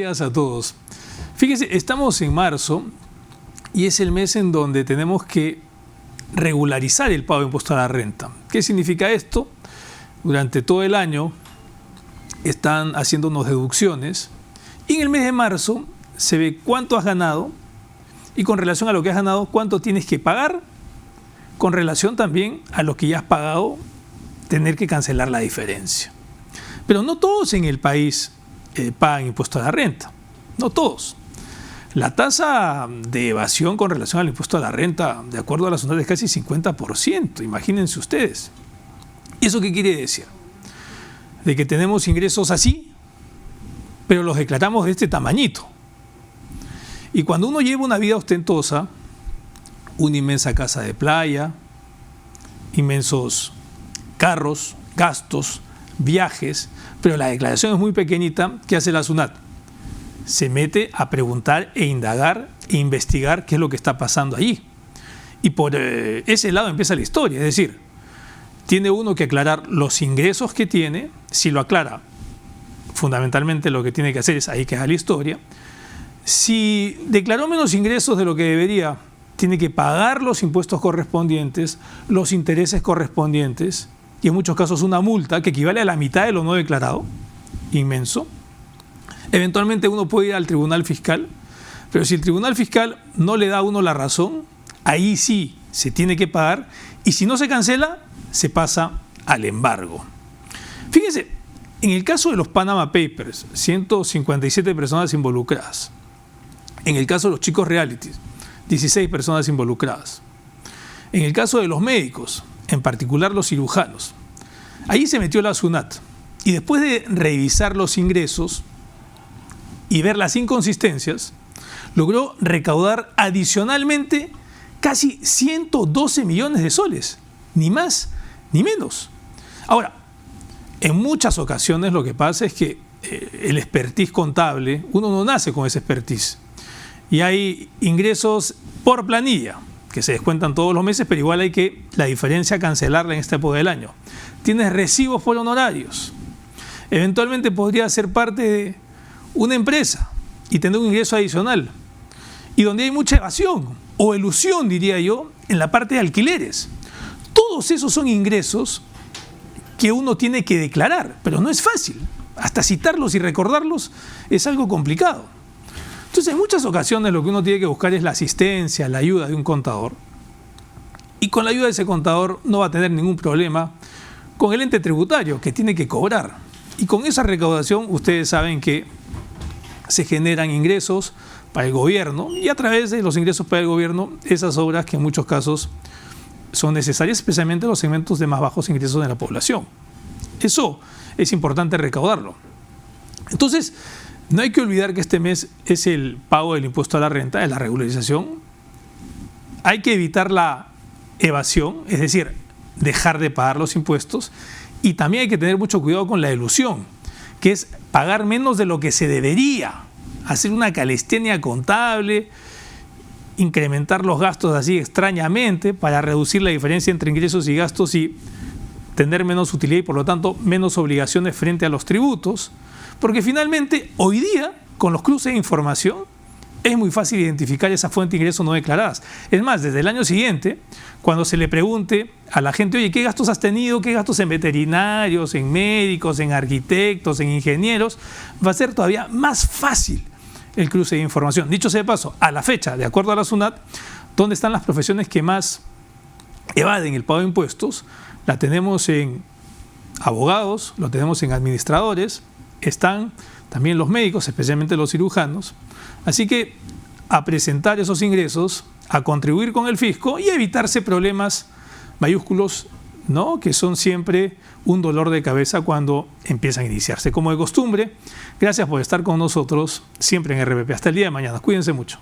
días a todos. Fíjense, estamos en marzo y es el mes en donde tenemos que regularizar el pago de impuesto a la renta. ¿Qué significa esto? Durante todo el año están haciéndonos deducciones y en el mes de marzo se ve cuánto has ganado y con relación a lo que has ganado, cuánto tienes que pagar, con relación también a lo que ya has pagado, tener que cancelar la diferencia. Pero no todos en el país pagan impuesto a la renta, no todos. La tasa de evasión con relación al impuesto a la renta, de acuerdo a la SUNAT, es casi 50%, imagínense ustedes. ¿Y eso qué quiere decir? De que tenemos ingresos así, pero los declaramos de este tamañito. Y cuando uno lleva una vida ostentosa, una inmensa casa de playa, inmensos carros, gastos, viajes, pero la declaración es muy pequeñita, ¿qué hace la SUNAT? Se mete a preguntar e indagar e investigar qué es lo que está pasando allí. Y por ese lado empieza la historia, es decir, tiene uno que aclarar los ingresos que tiene. Si lo aclara, fundamentalmente lo que tiene que hacer es ahí queda la historia. Si declaró menos ingresos de lo que debería, tiene que pagar los impuestos correspondientes, los intereses correspondientes y en muchos casos una multa que equivale a la mitad de lo no declarado, inmenso. Eventualmente uno puede ir al tribunal fiscal, pero si el tribunal fiscal no le da a uno la razón, ahí sí se tiene que pagar y si no se cancela, se pasa al embargo. Fíjense, en el caso de los Panama Papers, 157 personas involucradas. En el caso de los chicos realities, 16 personas involucradas. En el caso de los médicos, en particular los cirujanos, ahí se metió la SUNAT y después de revisar los ingresos y ver las inconsistencias, logró recaudar adicionalmente casi 112 millones de soles, ni más ni menos. Ahora, en muchas ocasiones lo que pasa es que el expertise contable, uno no nace con ese expertise. Y hay ingresos por planilla, que se descuentan todos los meses, pero igual hay que la diferencia cancelarla en esta época del año. Tienes recibos por honorarios. Eventualmente podría ser parte de una empresa y tener un ingreso adicional. Y donde hay mucha evasión o elusión, diría yo, en la parte de alquileres. Todos esos son ingresos que uno tiene que declarar, pero no es fácil. Hasta citarlos y recordarlos es algo complicado. Entonces, en muchas ocasiones lo que uno tiene que buscar es la asistencia, la ayuda de un contador. Y con la ayuda de ese contador no va a tener ningún problema con el ente tributario que tiene que cobrar. Y con esa recaudación ustedes saben que se generan ingresos para el gobierno y a través de los ingresos para el gobierno, esas obras que en muchos casos son necesarias, especialmente en los segmentos de más bajos ingresos de la población. Eso es importante recaudarlo. Entonces, no hay que olvidar que este mes es el pago del impuesto a la renta, de la regularización. Hay que evitar la evasión, es decir, dejar de pagar los impuestos. Y también hay que tener mucho cuidado con la elusión, que es pagar menos de lo que se debería, hacer una calistenia contable, incrementar los gastos así extrañamente para reducir la diferencia entre ingresos y gastos y tener menos utilidad y por lo tanto menos obligaciones frente a los tributos. Porque finalmente, hoy día, con los cruces de información, es muy fácil identificar esa fuente de ingresos no declaradas. Es más, desde el año siguiente, cuando se le pregunte a la gente, oye, ¿qué gastos has tenido? ¿Qué gastos en veterinarios, en médicos, en arquitectos, en ingenieros? Va a ser todavía más fácil el cruce de información. Dicho sea de paso, a la fecha, de acuerdo a la SUNAT, ¿dónde están las profesiones que más evaden el pago de impuestos? La tenemos en abogados, lo tenemos en administradores, están también los médicos, especialmente los cirujanos. Así que a presentar esos ingresos, a contribuir con el fisco y a evitarse problemas mayúsculos, ¿no?, que son siempre un dolor de cabeza cuando empiezan a iniciarse. Como de costumbre, gracias por estar con nosotros siempre en RPP. Hasta el día de mañana. Cuídense mucho.